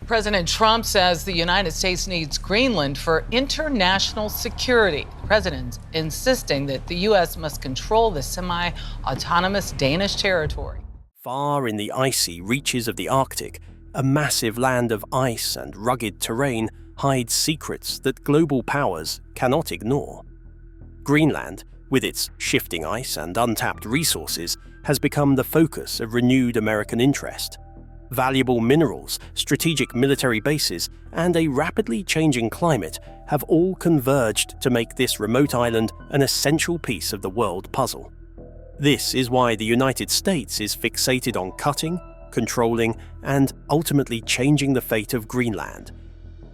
President Trump says the United States needs Greenland for international security. The president insisting that the U.S. must control the semi-autonomous Danish territory. Far in the icy reaches of the Arctic, a massive land of ice and rugged terrain hides secrets that global powers cannot ignore. Greenland, with its shifting ice and untapped resources, has become the focus of renewed American interest. Valuable minerals, strategic military bases, and a rapidly changing climate have all converged to make this remote island an essential piece of the world puzzle. This is why the United States is fixated on cutting, controlling, and ultimately changing the fate of Greenland.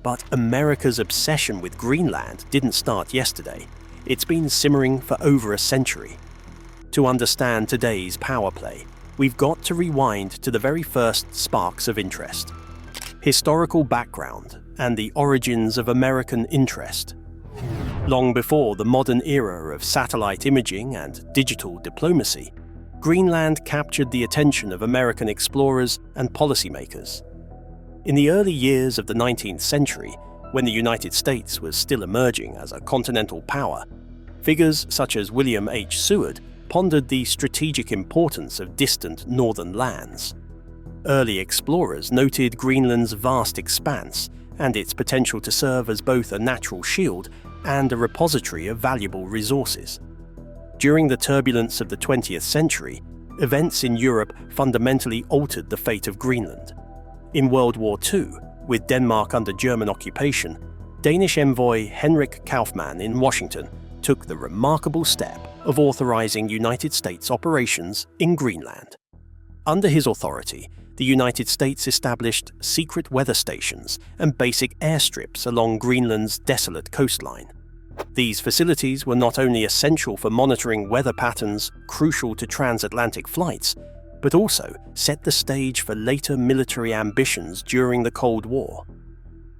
But America's obsession with Greenland didn't start yesterday. It's been simmering for over a century. To understand today's power play, we've got to rewind to the very first sparks of interest. Historical background and the origins of American interest. Long before the modern era of satellite imaging and digital diplomacy, Greenland captured the attention of American explorers and policymakers. In the early years of the 19th century, when the United States was still emerging as a continental power, figures such as William H. Seward pondered the strategic importance of distant northern lands. Early explorers noted Greenland's vast expanse and its potential to serve as both a natural shield and a repository of valuable resources. During the turbulence of the 20th century, events in Europe fundamentally altered the fate of Greenland. In World War II, with Denmark under German occupation, Danish envoy Henrik Kaufmann in Washington took the remarkable step of authorizing United States operations in Greenland. Under his authority, the United States established secret weather stations and basic airstrips along Greenland's desolate coastline. These facilities were not only essential for monitoring weather patterns crucial to transatlantic flights, but also set the stage for later military ambitions during the Cold War.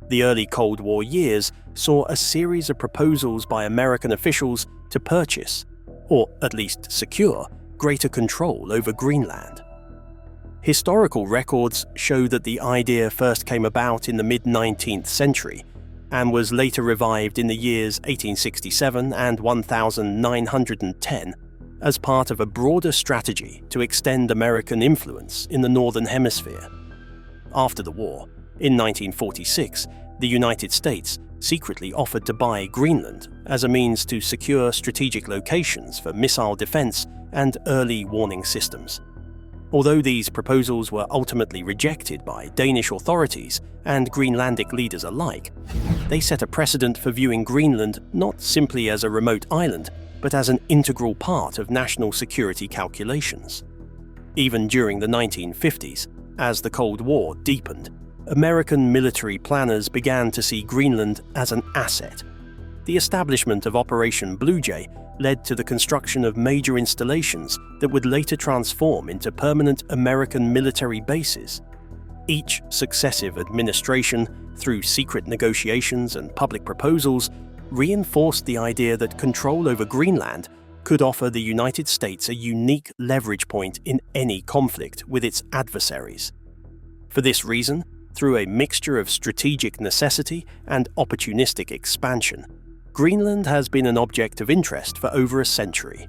The early Cold War years saw a series of proposals by American officials to purchase, or at least secure, greater control over Greenland. Historical records show that the idea first came about in the mid-19th century and was later revived in the years 1867 and 1910 as part of a broader strategy to extend American influence in the Northern Hemisphere. After the war, in 1946, the United States secretly offered to buy Greenland as a means to secure strategic locations for missile defense and early warning systems. Although these proposals were ultimately rejected by Danish authorities and Greenlandic leaders alike, they set a precedent for viewing Greenland not simply as a remote island, but as an integral part of national security calculations. Even during the 1950s, as the Cold War deepened, American military planners began to see Greenland as an asset. The establishment of Operation Blue Jay led to the construction of major installations that would later transform into permanent American military bases. Each successive administration, through secret negotiations and public proposals, reinforced the idea that control over Greenland could offer the United States a unique leverage point in any conflict with its adversaries. For this reason, through a mixture of strategic necessity and opportunistic expansion, Greenland has been an object of interest for over a century.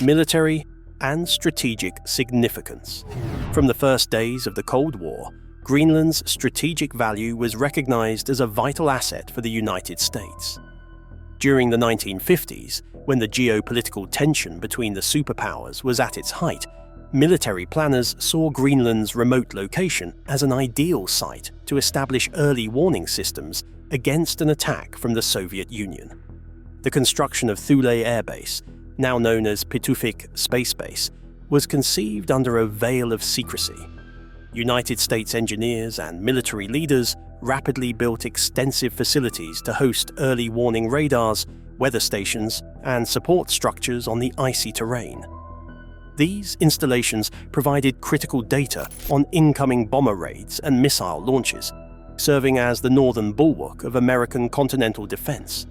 Military and strategic significance. From the first days of the Cold War, Greenland's strategic value was recognized as a vital asset for the United States. During the 1950s, when the geopolitical tension between the superpowers was at its height, military planners saw Greenland's remote location as an ideal site to establish early warning systems against an attack from the Soviet Union. The construction of Thule Air Base, now known as Pituffik Space Base, was conceived under a veil of secrecy. United States engineers and military leaders rapidly built extensive facilities to host early warning radars, weather stations, and support structures on the icy terrain. These installations provided critical data on incoming bomber raids and missile launches, serving as the northern bulwark of American continental defense.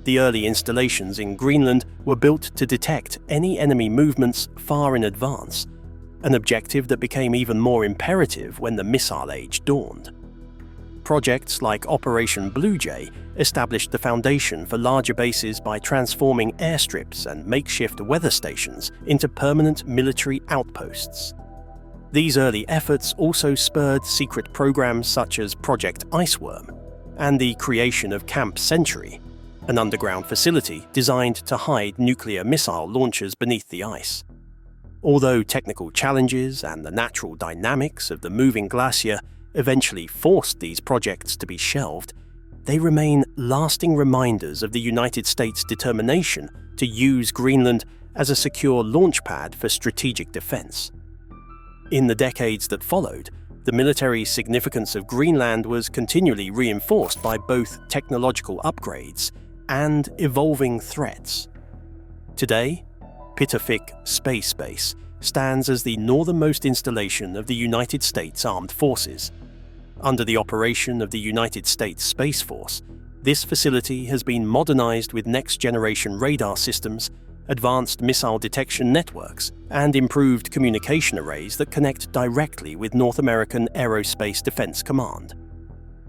The early installations in Greenland were built to detect any enemy movements far in advance, an objective that became even more imperative when the missile age dawned. projects like Operation Blue Jay established the foundation for larger bases by transforming airstrips and makeshift weather stations into permanent military outposts. These early efforts also spurred secret programs such as Project Iceworm and the creation of Camp Century, an underground facility designed to hide nuclear missile launchers beneath the ice. Although technical challenges and the natural dynamics of the moving glacier eventually forced these projects to be shelved, they remain lasting reminders of the United States' determination to use Greenland as a secure launchpad for strategic defense. In the decades that followed, the military significance of Greenland was continually reinforced by both technological upgrades and evolving threats. Today, Pittafik Space Base stands as the northernmost installation of the United States Armed Forces. Under the operation of the United States Space Force, this facility has been modernized with next-generation radar systems, advanced missile detection networks, and improved communication arrays that connect directly with North American Aerospace Defense Command.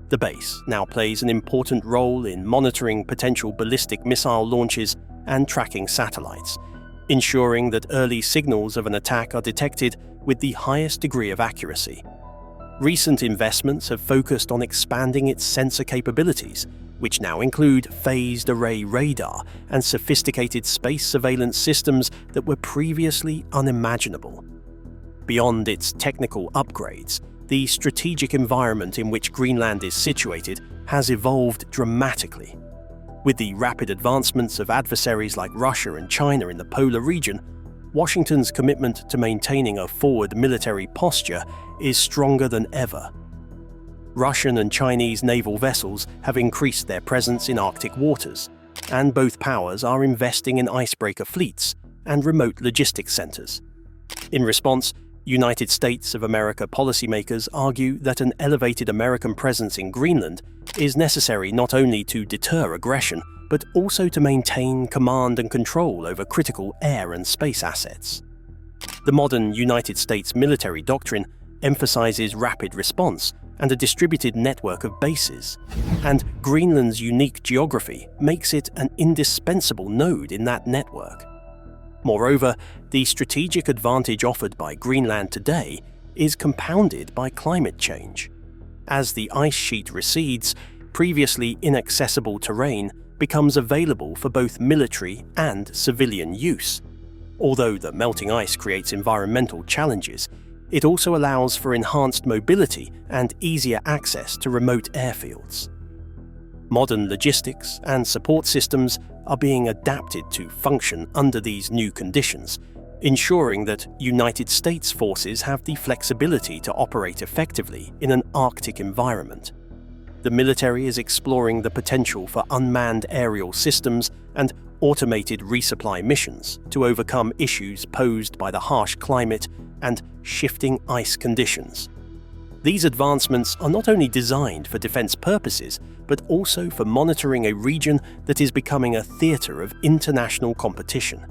The base now plays an important role in monitoring potential ballistic missile launches and tracking satellites, ensuring that early signals of an attack are detected with the highest degree of accuracy. Recent investments have focused on expanding its sensor capabilities, which now include phased array radar and sophisticated space surveillance systems that were previously unimaginable. Beyond its technical upgrades, the strategic environment in which Greenland is situated has evolved dramatically. With the rapid advancements of adversaries like Russia and China in the polar region, Washington's commitment to maintaining a forward military posture is stronger than ever. Russian and Chinese naval vessels have increased their presence in Arctic waters, and both powers are investing in icebreaker fleets and remote logistics centers. In response, United States of America policymakers argue that an elevated American presence in Greenland is necessary not only to deter aggression, but also to maintain command and control over critical air and space assets. The modern United States military doctrine emphasizes rapid response and a distributed network of bases, and Greenland's unique geography makes it an indispensable node in that network. Moreover, the strategic advantage offered by Greenland today is compounded by climate change. As the ice sheet recedes, previously inaccessible terrain becomes available for both military and civilian use. Although the melting ice creates environmental challenges, it also allows for enhanced mobility and easier access to remote airfields. Modern logistics and support systems are being adapted to function under these new conditions, ensuring that United States forces have the flexibility to operate effectively in an Arctic environment. The military is exploring the potential for unmanned aerial systems and automated resupply missions to overcome issues posed by the harsh climate and shifting ice conditions. These advancements are not only designed for defense purposes, but also for monitoring a region that is becoming a theater of international competition.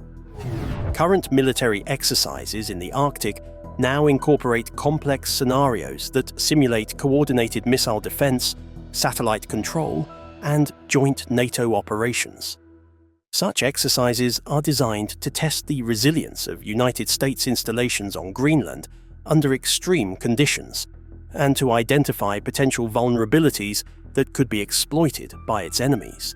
Current military exercises in the Arctic now incorporate complex scenarios that simulate coordinated missile defense, satellite control, and joint NATO operations. Such exercises are designed to test the resilience of United States installations on Greenland under extreme conditions, and to identify potential vulnerabilities that could be exploited by its enemies.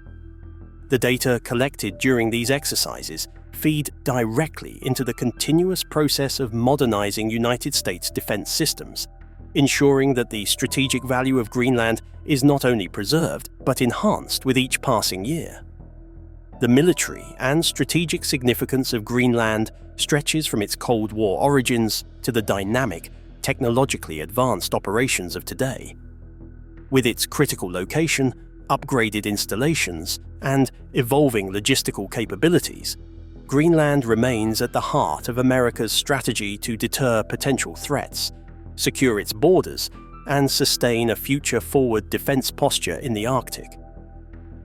The data collected during these exercises feed directly into the continuous process of modernizing United States defense systems, ensuring that the strategic value of Greenland is not only preserved, but enhanced with each passing year. The military and strategic significance of Greenland stretches from its Cold War origins to the dynamic, technologically advanced operations of today. With its critical location, upgraded installations, and evolving logistical capabilities, Greenland remains at the heart of America's strategy to deter potential threats, secure its borders, and sustain a future-forward defense posture in the Arctic.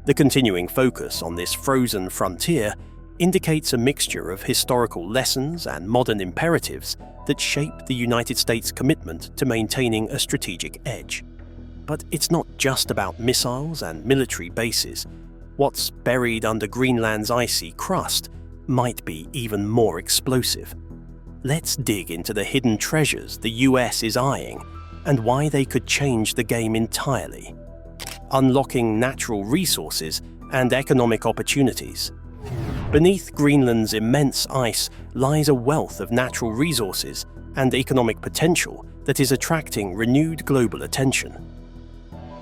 The continuing focus on this frozen frontier indicates a mixture of historical lessons and modern imperatives that shape the United States' commitment to maintaining a strategic edge. But it's not just about missiles and military bases. What's buried under Greenland's icy crust might be even more explosive. Let's dig into the hidden treasures the US is eyeing and why they could change the game entirely. Unlocking natural resources and economic opportunities. Beneath Greenland's immense ice lies a wealth of natural resources and economic potential that is attracting renewed global attention.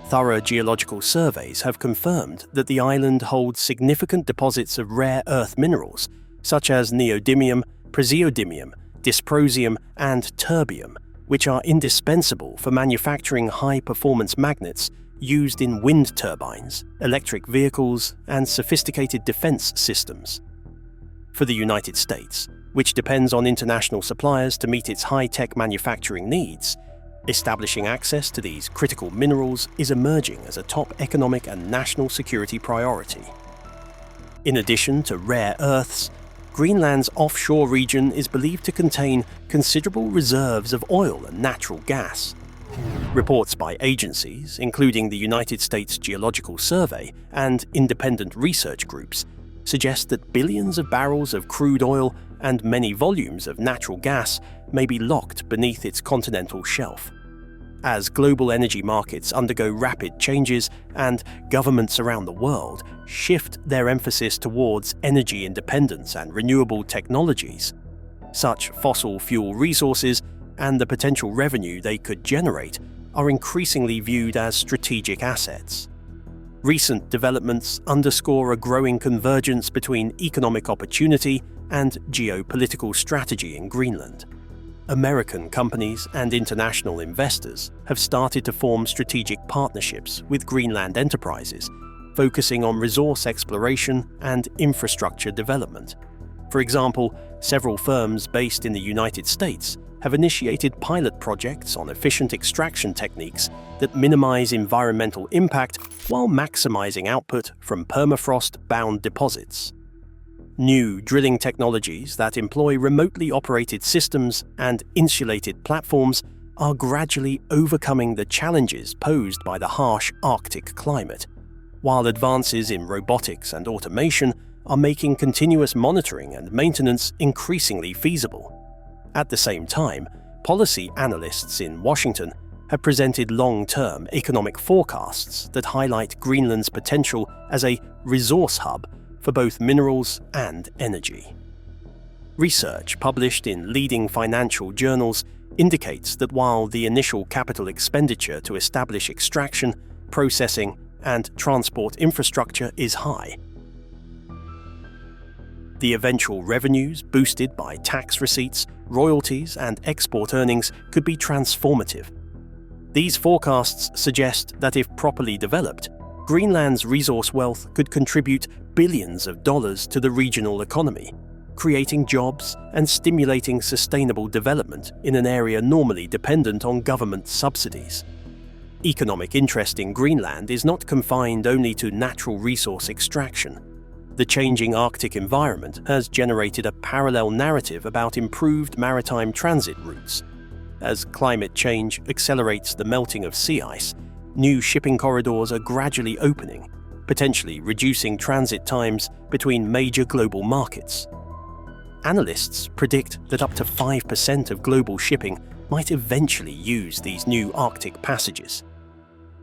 Thorough geological surveys have confirmed that the island holds significant deposits of rare earth minerals such as neodymium, praseodymium, dysprosium, and terbium, which are indispensable for manufacturing high-performance magnets used in wind turbines, electric vehicles, and sophisticated defense systems. For the United States, which depends on international suppliers to meet its high-tech manufacturing needs, establishing access to these critical minerals is emerging as a top economic and national security priority. In addition to rare earths, Greenland's offshore region is believed to contain considerable reserves of oil and natural gas. Reports by agencies, including the United States Geological Survey and independent research groups, suggest that billions of barrels of crude oil and many volumes of natural gas may be locked beneath its continental shelf. As global energy markets undergo rapid changes and governments around the world shift their emphasis towards energy independence and renewable technologies, such fossil fuel resources and the potential revenue they could generate are increasingly viewed as strategic assets. Recent developments underscore a growing convergence between economic opportunity and geopolitical strategy in Greenland. American companies and international investors have started to form strategic partnerships with Greenland enterprises, focusing on resource exploration and infrastructure development. For example, several firms based in the United States have initiated pilot projects on efficient extraction techniques that minimize environmental impact while maximizing output from permafrost-bound deposits. New drilling technologies that employ remotely operated systems and insulated platforms are gradually overcoming the challenges posed by the harsh Arctic climate, while advances in robotics and automation are making continuous monitoring and maintenance increasingly feasible. At the same time, policy analysts in Washington have presented long-term economic forecasts that highlight Greenland's potential as a resource hub for both minerals and energy. Research published in leading financial journals indicates that while the initial capital expenditure to establish extraction, processing, and transport infrastructure is high, the eventual revenues boosted by tax receipts, royalties, and export earnings could be transformative. These forecasts suggest that if properly developed, Greenland's resource wealth could contribute billions of dollars to the regional economy, creating jobs and stimulating sustainable development in an area normally dependent on government subsidies. Economic interest in Greenland is not confined only to natural resource extraction. The changing Arctic environment has generated a parallel narrative about improved maritime transit routes. As climate change accelerates the melting of sea ice, new shipping corridors are gradually opening, potentially reducing transit times between major global markets. Analysts predict that up to 5% of global shipping might eventually use these new Arctic passages.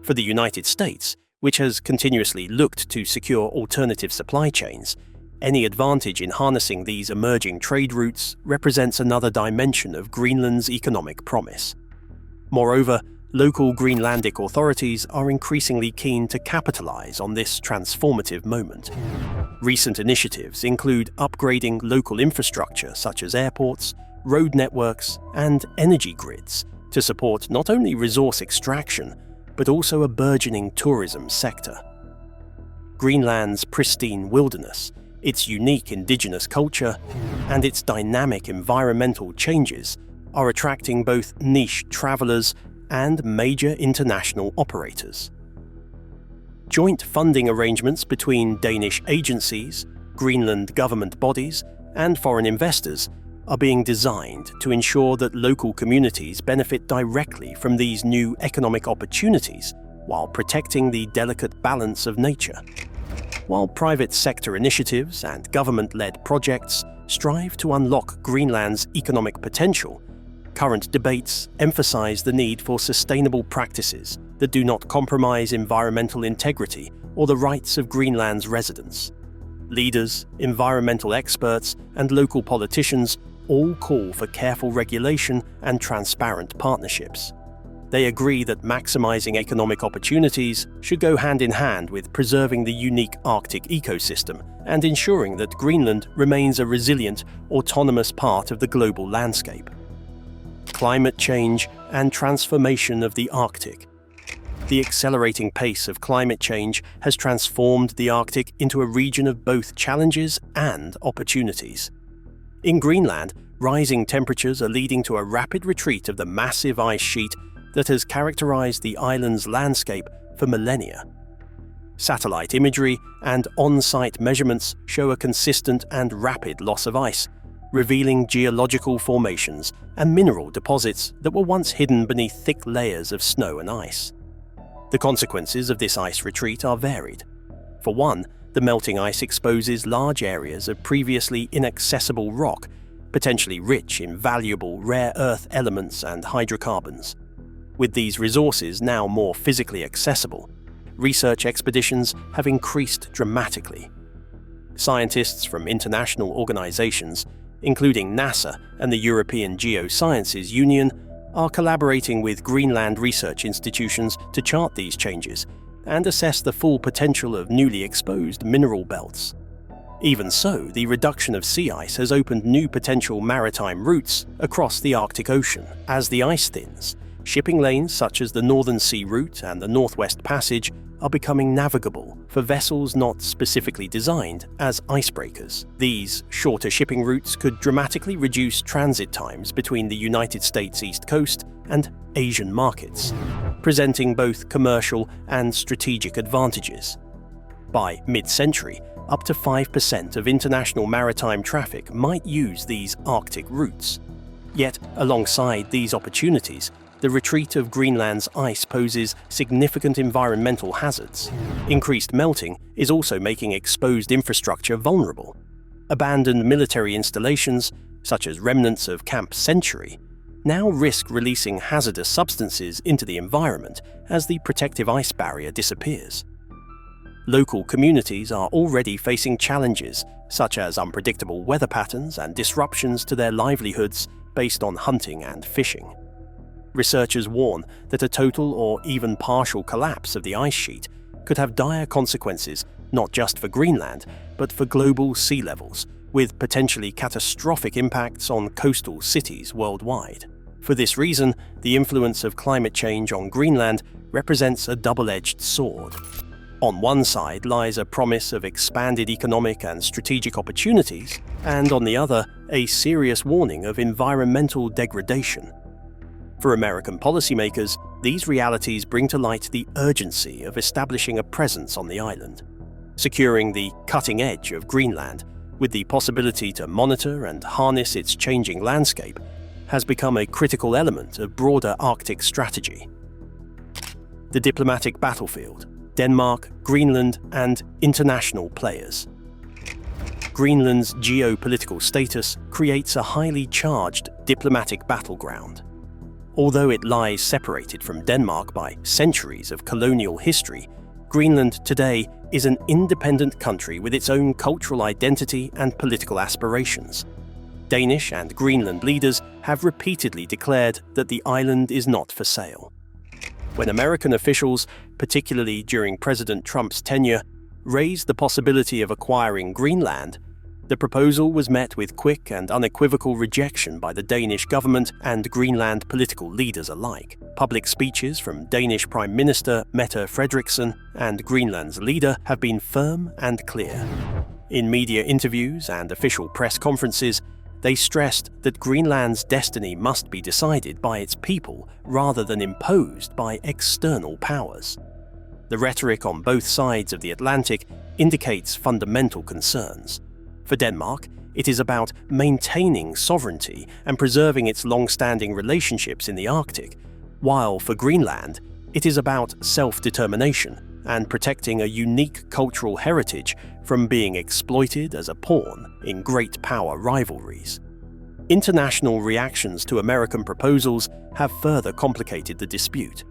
For the United States, which has continuously looked to secure alternative supply chains, any advantage in harnessing these emerging trade routes represents another dimension of Greenland's economic promise. Moreover, local Greenlandic authorities are increasingly keen to capitalize on this transformative moment. Recent initiatives include upgrading local infrastructure such as airports, road networks, and energy grids to support not only resource extraction, but also a burgeoning tourism sector. Greenland's pristine wilderness, its unique indigenous culture, and its dynamic environmental changes are attracting both niche travelers and major international operators. Joint funding arrangements between Danish agencies, Greenland government bodies, and foreign investors are being designed to ensure that local communities benefit directly from these new economic opportunities while protecting the delicate balance of nature. While private sector initiatives and government-led projects strive to unlock Greenland's economic potential, current debates emphasize the need for sustainable practices that do not compromise environmental integrity or the rights of Greenland's residents. Leaders, environmental experts, and local politicians all call for careful regulation and transparent partnerships. They agree that maximizing economic opportunities should go hand in hand with preserving the unique Arctic ecosystem and ensuring that Greenland remains a resilient, autonomous part of the global landscape. Climate change and transformation of the Arctic. The accelerating pace of climate change has transformed the Arctic into a region of both challenges and opportunities. In Greenland, rising temperatures are leading to a rapid retreat of the massive ice sheet that has characterized the island's landscape for millennia. Satellite imagery and on-site measurements show a consistent and rapid loss of ice, revealing geological formations and mineral deposits that were once hidden beneath thick layers of snow and ice. The consequences of this ice retreat are varied. For one, the melting ice exposes large areas of previously inaccessible rock, potentially rich in valuable rare earth elements and hydrocarbons. With these resources now more physically accessible, research expeditions have increased dramatically. Scientists from international organizations, including NASA and the European Geosciences Union, are collaborating with Greenland research institutions to chart these changes and assess the full potential of newly exposed mineral belts. Even so, the reduction of sea ice has opened new potential maritime routes across the Arctic Ocean. As the ice thins, shipping lanes such as the Northern Sea Route and the Northwest Passage are becoming navigable for vessels not specifically designed as icebreakers. These shorter shipping routes could dramatically reduce transit times between the United States East Coast and Asian markets, presenting both commercial and strategic advantages. By mid-century, up to 5% of international maritime traffic might use these Arctic routes. Yet, alongside these opportunities, the retreat of Greenland's ice poses significant environmental hazards. Increased melting is also making exposed infrastructure vulnerable. Abandoned military installations, such as remnants of Camp Century, now risk releasing hazardous substances into the environment as the protective ice barrier disappears. Local communities are already facing challenges, such as unpredictable weather patterns and disruptions to their livelihoods based on hunting and fishing. Researchers warn that a total or even partial collapse of the ice sheet could have dire consequences not just for Greenland, but for global sea levels, with potentially catastrophic impacts on coastal cities worldwide. For this reason, the influence of climate change on Greenland represents a double-edged sword. On one side lies a promise of expanded economic and strategic opportunities, and on the other, a serious warning of environmental degradation. For American policymakers, these realities bring to light the urgency of establishing a presence on the island. Securing the cutting edge of Greenland, with the possibility to monitor and harness its changing landscape, has become a critical element of broader Arctic strategy. The diplomatic battlefield: Denmark, Greenland, and international players. Greenland's geopolitical status creates a highly charged diplomatic battleground. Although it lies separated from Denmark by centuries of colonial history, Greenland today is an independent country with its own cultural identity and political aspirations. Danish and Greenland leaders have repeatedly declared that the island is not for sale. When American officials, particularly during President Trump's tenure, raised the possibility of acquiring Greenland, the proposal was met with quick and unequivocal rejection by the Danish government and Greenland political leaders alike. Public speeches from Danish Prime Minister Mette Frederiksen and Greenland's leader have been firm and clear. In media interviews and official press conferences, they stressed that Greenland's destiny must be decided by its people rather than imposed by external powers. The rhetoric on both sides of the Atlantic indicates fundamental concerns. For Denmark, it is about maintaining sovereignty and preserving its long-standing relationships in the Arctic, while for Greenland, It is about self-determination and protecting a unique cultural heritage from being exploited as a pawn in great power rivalries. International reactions to American proposals have further complicated the dispute.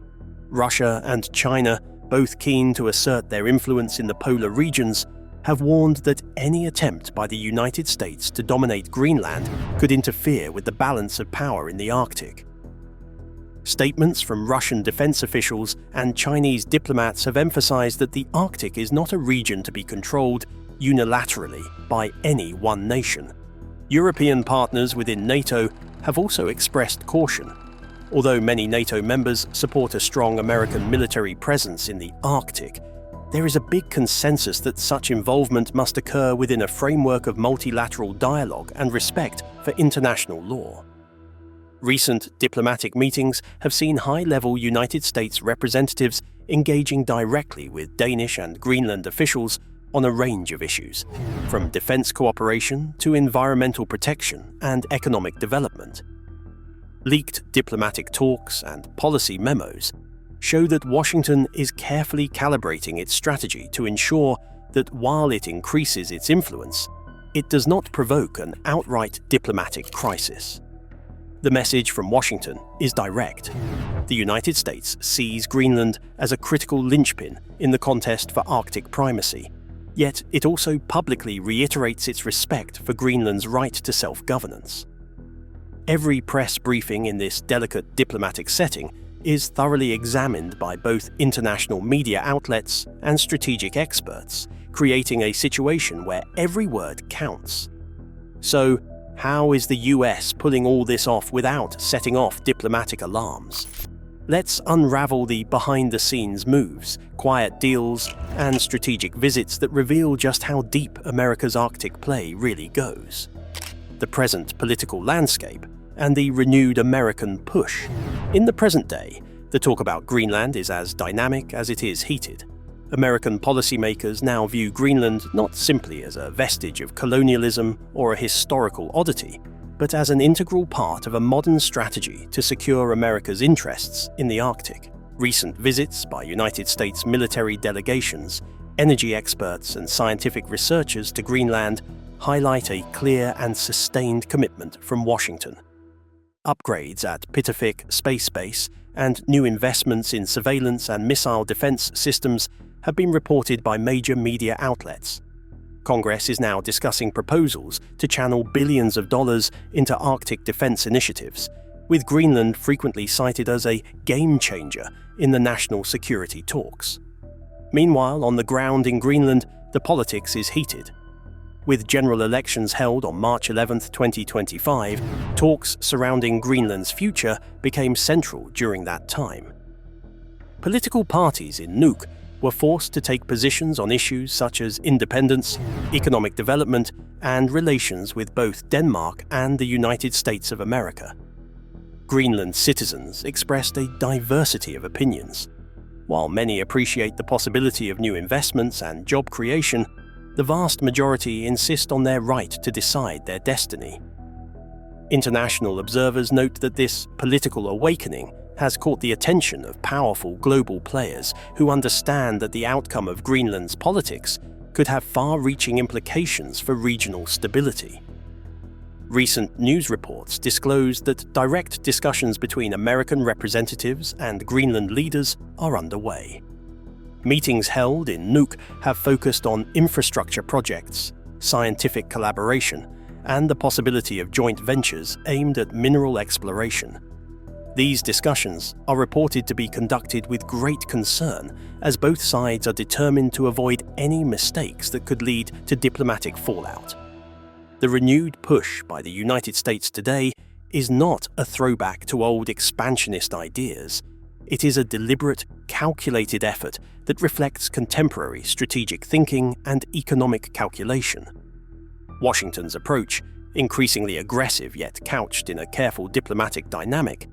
Russia and China, both keen to assert their influence in the polar regions, have warned that any attempt by the United States to dominate Greenland could interfere with the balance of power in the Arctic. Statements from Russian defense officials and Chinese diplomats have emphasized that the Arctic is not a region to be controlled unilaterally by any one nation. European partners within NATO have also expressed caution. Although many NATO members support a strong American military presence in the Arctic, there is a big consensus that such involvement must occur within a framework of multilateral dialogue and respect for international law. Recent diplomatic meetings have seen high-level United States representatives engaging directly with Danish and Greenland officials on a range of issues, from defense cooperation to environmental protection and economic development. Leaked diplomatic talks and policy memos show that Washington is carefully calibrating its strategy to ensure that while it increases its influence, it does not provoke an outright diplomatic crisis. The message from Washington is direct. The United States sees Greenland as a critical linchpin in the contest for Arctic primacy, yet it also publicly reiterates its respect for Greenland's right to self-governance. Every press briefing in this delicate diplomatic setting is thoroughly examined by both international media outlets and strategic experts, creating a situation where every word counts. So, how is the US pulling all this off without setting off diplomatic alarms? Let's unravel the behind-the-scenes moves, quiet deals, and strategic visits that reveal just how deep America's Arctic play really goes. The present political landscape and the renewed American push. In the present day, the talk about Greenland is as dynamic as it is heated. American policymakers now view Greenland not simply as a vestige of colonialism or a historical oddity, but as an integral part of a modern strategy to secure America's interests in the Arctic. Recent visits by United States military delegations, energy experts, and scientific researchers to Greenland highlight a clear and sustained commitment from Washington. Upgrades at Pitafik Space Base and new investments in surveillance and missile defense systems have been reported by major media outlets. Congress is now discussing proposals to channel billions of dollars into Arctic defense initiatives, with Greenland frequently cited as a game changer in the national security talks. Meanwhile, on the ground in Greenland, the politics is heated. With general elections held on March 11, 2025, talks surrounding Greenland's future became central during that time. Political parties in Nuuk were forced to take positions on issues such as independence, economic development, and relations with both Denmark and the United States of America. Greenland citizens expressed a diversity of opinions. While many appreciate the possibility of new investments and job creation, the vast majority insist on their right to decide their destiny. International observers note that this political awakening has caught the attention of powerful global players who understand that the outcome of Greenland's politics could have far-reaching implications for regional stability. Recent news reports disclose that direct discussions between American representatives and Greenland leaders are underway. Meetings held in Nuuk have focused on infrastructure projects, scientific collaboration, and the possibility of joint ventures aimed at mineral exploration. These discussions are reported to be conducted with great concern, as both sides are determined to avoid any mistakes that could lead to diplomatic fallout. The renewed push by the United States today is not a throwback to old expansionist ideas. It is a deliberate, calculated effort that reflects contemporary strategic thinking and economic calculation. Washington's approach, increasingly aggressive yet couched in a careful diplomatic dynamic,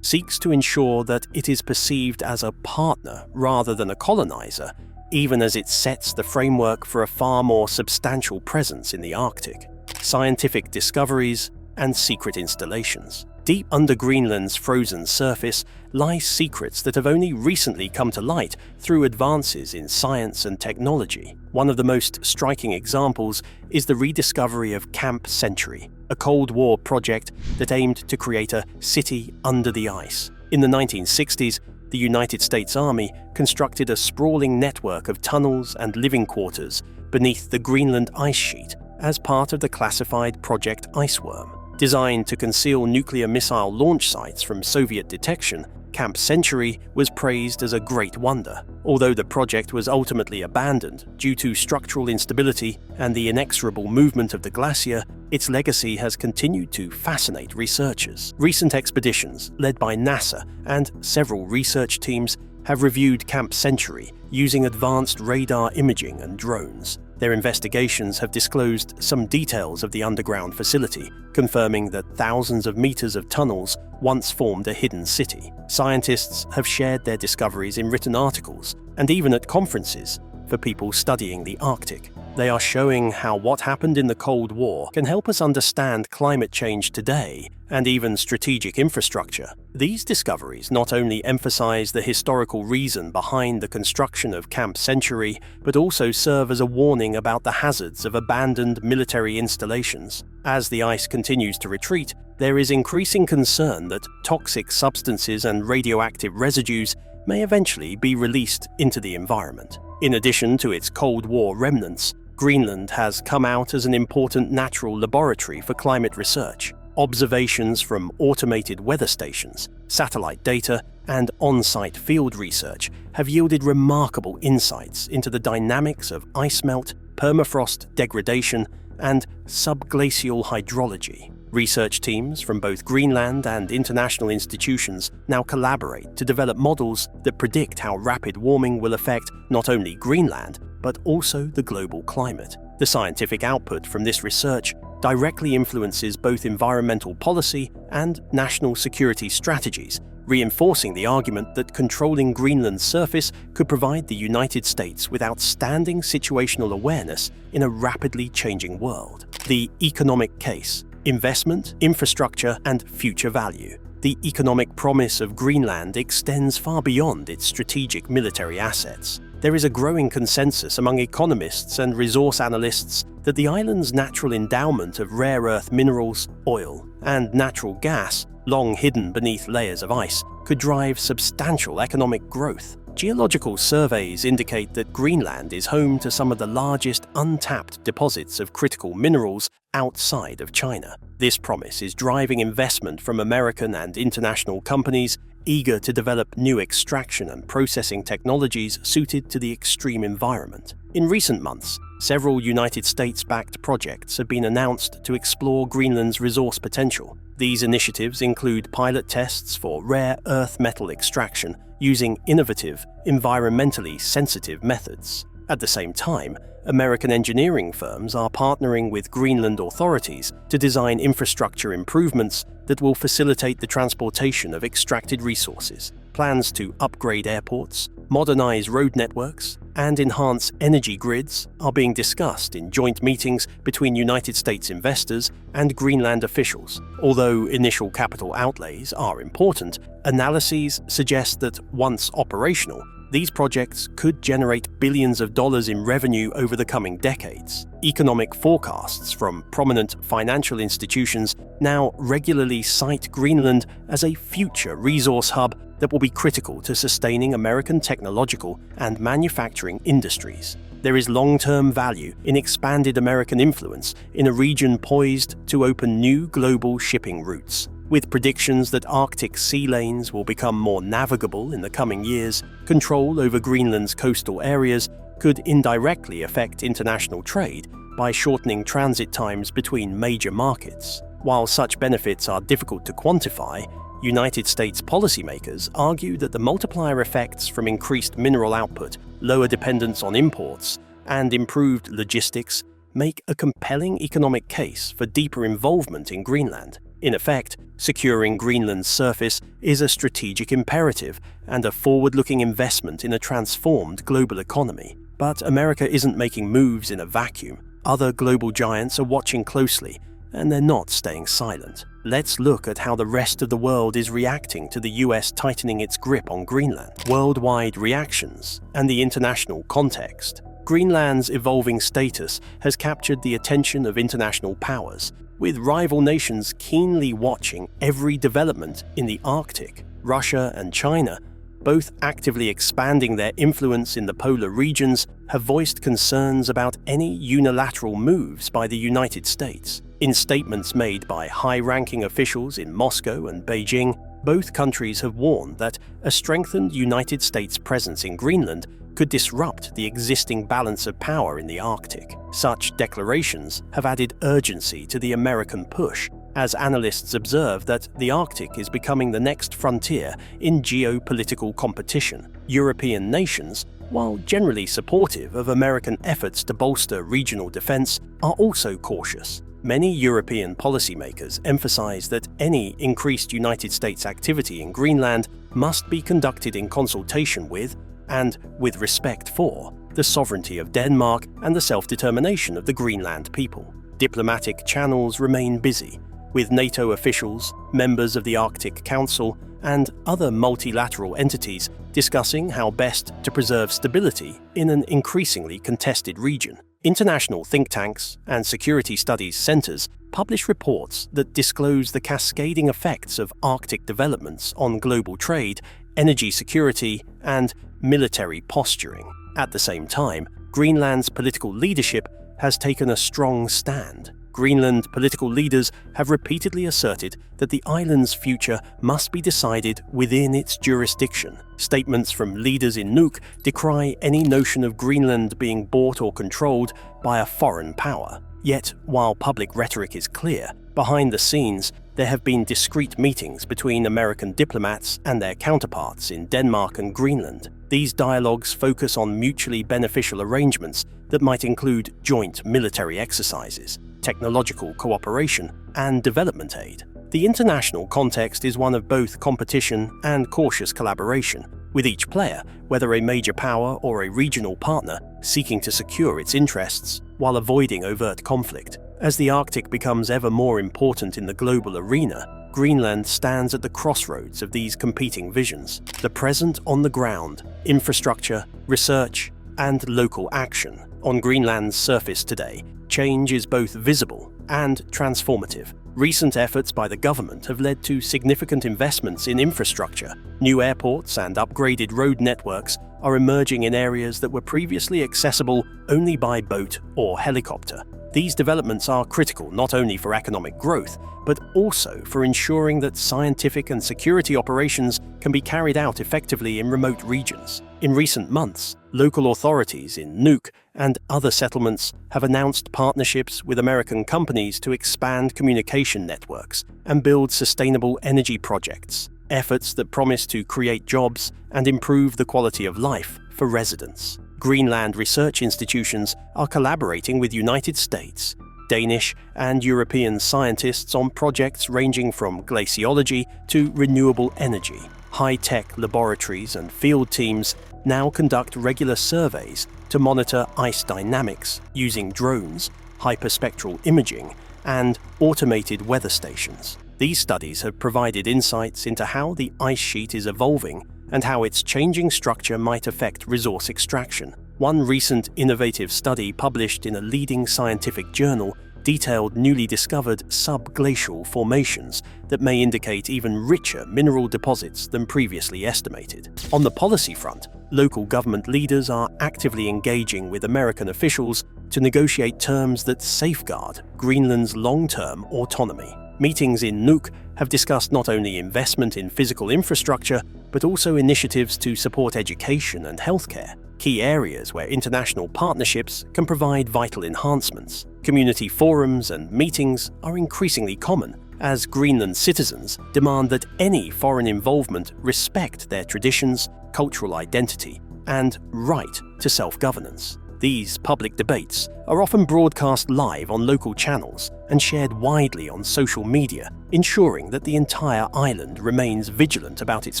seeks to ensure that it is perceived as a partner rather than a colonizer, even as it sets the framework for a far more substantial presence in the Arctic, scientific discoveries, and secret installations. Deep under Greenland's frozen surface lie secrets that have only recently come to light through advances in science and technology. One of the most striking examples is the rediscovery of Camp Century, a Cold War project that aimed to create a city under the ice. In the 1960s, the United States Army constructed a sprawling network of tunnels and living quarters beneath the Greenland ice sheet as part of the classified Project Iceworm. Designed to conceal nuclear missile launch sites from Soviet detection, Camp Century was praised as a great wonder. Although the project was ultimately abandoned due to structural instability and the inexorable movement of the glacier, its legacy has continued to fascinate researchers. Recent expeditions, led by NASA and several research teams, have reviewed Camp Century using advanced radar imaging and drones. Their investigations have disclosed some details of the underground facility, confirming that thousands of meters of tunnels once formed a hidden city. Scientists have shared their discoveries in written articles and even at conferences for people studying the Arctic. They are showing how what happened in the Cold War can help us understand climate change today and even strategic infrastructure. These discoveries not only emphasize the historical reason behind the construction of Camp Century, but also serve as a warning about the hazards of abandoned military installations. As the ice continues to retreat, there is increasing concern that toxic substances and radioactive residues may eventually be released into the environment. In addition to its Cold War remnants, Greenland has come out as an important natural laboratory for climate research. Observations from automated weather stations, satellite data, and on-site field research have yielded remarkable insights into the dynamics of ice melt, permafrost degradation, and subglacial hydrology. Research teams from both Greenland and international institutions now collaborate to develop models that predict how rapid warming will affect not only Greenland, but also the global climate. The scientific output from this research directly influences both environmental policy and national security strategies, reinforcing the argument that controlling Greenland's surface could provide the United States with outstanding situational awareness in a rapidly changing world. The economic case: investment, infrastructure, and future value. The economic promise of Greenland extends far beyond its strategic military assets. There is a growing consensus among economists and resource analysts that the island's natural endowment of rare earth minerals, oil, and natural gas, long hidden beneath layers of ice, could drive substantial economic growth. Geological surveys indicate that Greenland is home to some of the largest untapped deposits of critical minerals outside of China. This promise is driving investment from American and international companies eager to develop new extraction and processing technologies suited to the extreme environment. In recent months, several United States-backed projects have been announced to explore Greenland's resource potential. These initiatives include pilot tests for rare earth metal extraction using innovative, environmentally sensitive methods. At the same time, American engineering firms are partnering with Greenland authorities to design infrastructure improvements that will facilitate the transportation of extracted resources. Plans to upgrade airports, modernize road networks, and enhance energy grids are being discussed in joint meetings between United States investors and Greenland officials. Although initial capital outlays are important, analyses suggest that once operational, these projects could generate billions of dollars in revenue over the coming decades. Economic forecasts from prominent financial institutions now regularly cite Greenland as a future resource hub that will be critical to sustaining American technological and manufacturing industries. There is long-term value in expanded American influence in a region poised to open new global shipping routes. With predictions that Arctic sea lanes will become more navigable in the coming years, control over Greenland's coastal areas could indirectly affect international trade by shortening transit times between major markets. While such benefits are difficult to quantify, United States policymakers argue that the multiplier effects from increased mineral output, lower dependence on imports, and improved logistics make a compelling economic case for deeper involvement in Greenland. In effect, securing Greenland's surface is a strategic imperative and a forward-looking investment in a transformed global economy. But America isn't making moves in a vacuum. Other global giants are watching closely, and they're not staying silent. let's look at how the rest of the world is reacting to the US tightening its grip on Greenland, worldwide reactions, and the international context. Greenland's evolving status has captured the attention of international powers, with rival nations keenly watching every development in the Arctic. Russia and China, both actively expanding their influence in the polar regions, have voiced concerns about any unilateral moves by the United States. In statements made by high-ranking officials in Moscow and Beijing, both countries have warned that a strengthened United States presence in Greenland could disrupt the existing balance of power in the Arctic. Such declarations have added urgency to the American push, as analysts observe that the Arctic is becoming the next frontier in geopolitical competition. European nations, while generally supportive of American efforts to bolster regional defense, are also cautious. Many European policymakers emphasize that any increased United States activity in Greenland must be conducted in consultation with, and with respect for, the sovereignty of Denmark and the self-determination of the Greenland people. Diplomatic channels remain busy, with NATO officials, members of the Arctic Council, and other multilateral entities discussing how best to preserve stability in an increasingly contested region. International think tanks and security studies centers publish reports that disclose the cascading effects of Arctic developments on global trade, energy security, and military posturing. At the same time, Greenland's political leadership has taken a strong stand. Greenland political leaders have repeatedly asserted that the island's future must be decided within its jurisdiction. Statements from leaders in Nuuk decry any notion of Greenland being bought or controlled by a foreign power. Yet, while public rhetoric is clear, behind the scenes there have been discreet meetings between American diplomats and their counterparts in Denmark and Greenland. These dialogues focus on mutually beneficial arrangements that might include joint military exercises, technological cooperation, and development aid. The international context is one of both competition and cautious collaboration, with each player, whether a major power or a regional partner, seeking to secure its interests while avoiding overt conflict. As the Arctic becomes ever more important in the global arena, Greenland stands at the crossroads of these competing visions. The present on the ground, infrastructure, research, and local action. On Greenland's surface today, change is both visible and transformative. Recent efforts by the government have led to significant investments in infrastructure. New airports and upgraded road networks are emerging in areas that were previously accessible only by boat or helicopter. These developments are critical not only for economic growth, but also for ensuring that scientific and security operations can be carried out effectively in remote regions. In recent months, local authorities in Nuuk and other settlements have announced partnerships with American companies to expand communication networks and build sustainable energy projects, efforts that promise to create jobs and improve the quality of life for residents. Greenland research institutions are collaborating with United States, Danish, and European scientists on projects ranging from glaciology to renewable energy. High-tech laboratories and field teams now conduct regular surveys to monitor ice dynamics using drones, hyperspectral imaging, and automated weather stations. These studies have provided insights into how the ice sheet is evolving and how its changing structure might affect resource extraction. One recent innovative study published in a leading scientific journal detailed newly discovered subglacial formations that may indicate even richer mineral deposits than previously estimated. On the policy front, local government leaders are actively engaging with American officials to negotiate terms that safeguard Greenland's long-term autonomy. Meetings in Nuuk have discussed not only investment in physical infrastructure, but also initiatives to support education and healthcare, key areas where international partnerships can provide vital enhancements. Community forums and meetings are increasingly common, as Greenland citizens demand that any foreign involvement respect their traditions, cultural identity, and right to self-governance. These public debates are often broadcast live on local channels, and shared widely on social media, ensuring that the entire island remains vigilant about its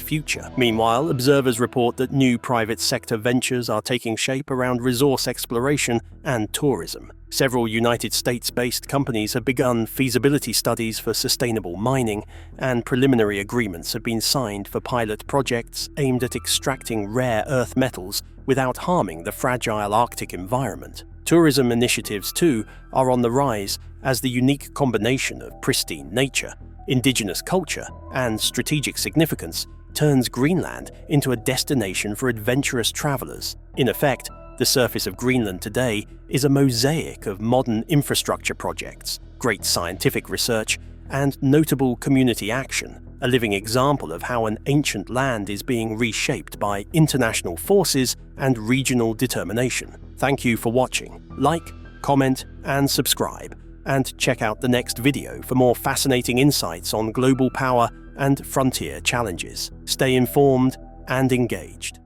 future. Meanwhile, observers report that new private sector ventures are taking shape around resource exploration and tourism. Several United States-based companies have begun feasibility studies for sustainable mining, and preliminary agreements have been signed for pilot projects aimed at extracting rare earth metals without harming the fragile Arctic environment. Tourism initiatives, too, are on the rise as the unique combination of pristine nature, indigenous culture, and strategic significance turns Greenland into a destination for adventurous travelers. In effect, the surface of Greenland today is a mosaic of modern infrastructure projects, great scientific research, and notable community action, a living example of how an ancient land is being reshaped by international forces and regional determination. Thank you for watching. Like, comment, and subscribe, and check out the next video for more fascinating insights on global power and frontier challenges. Stay informed and engaged.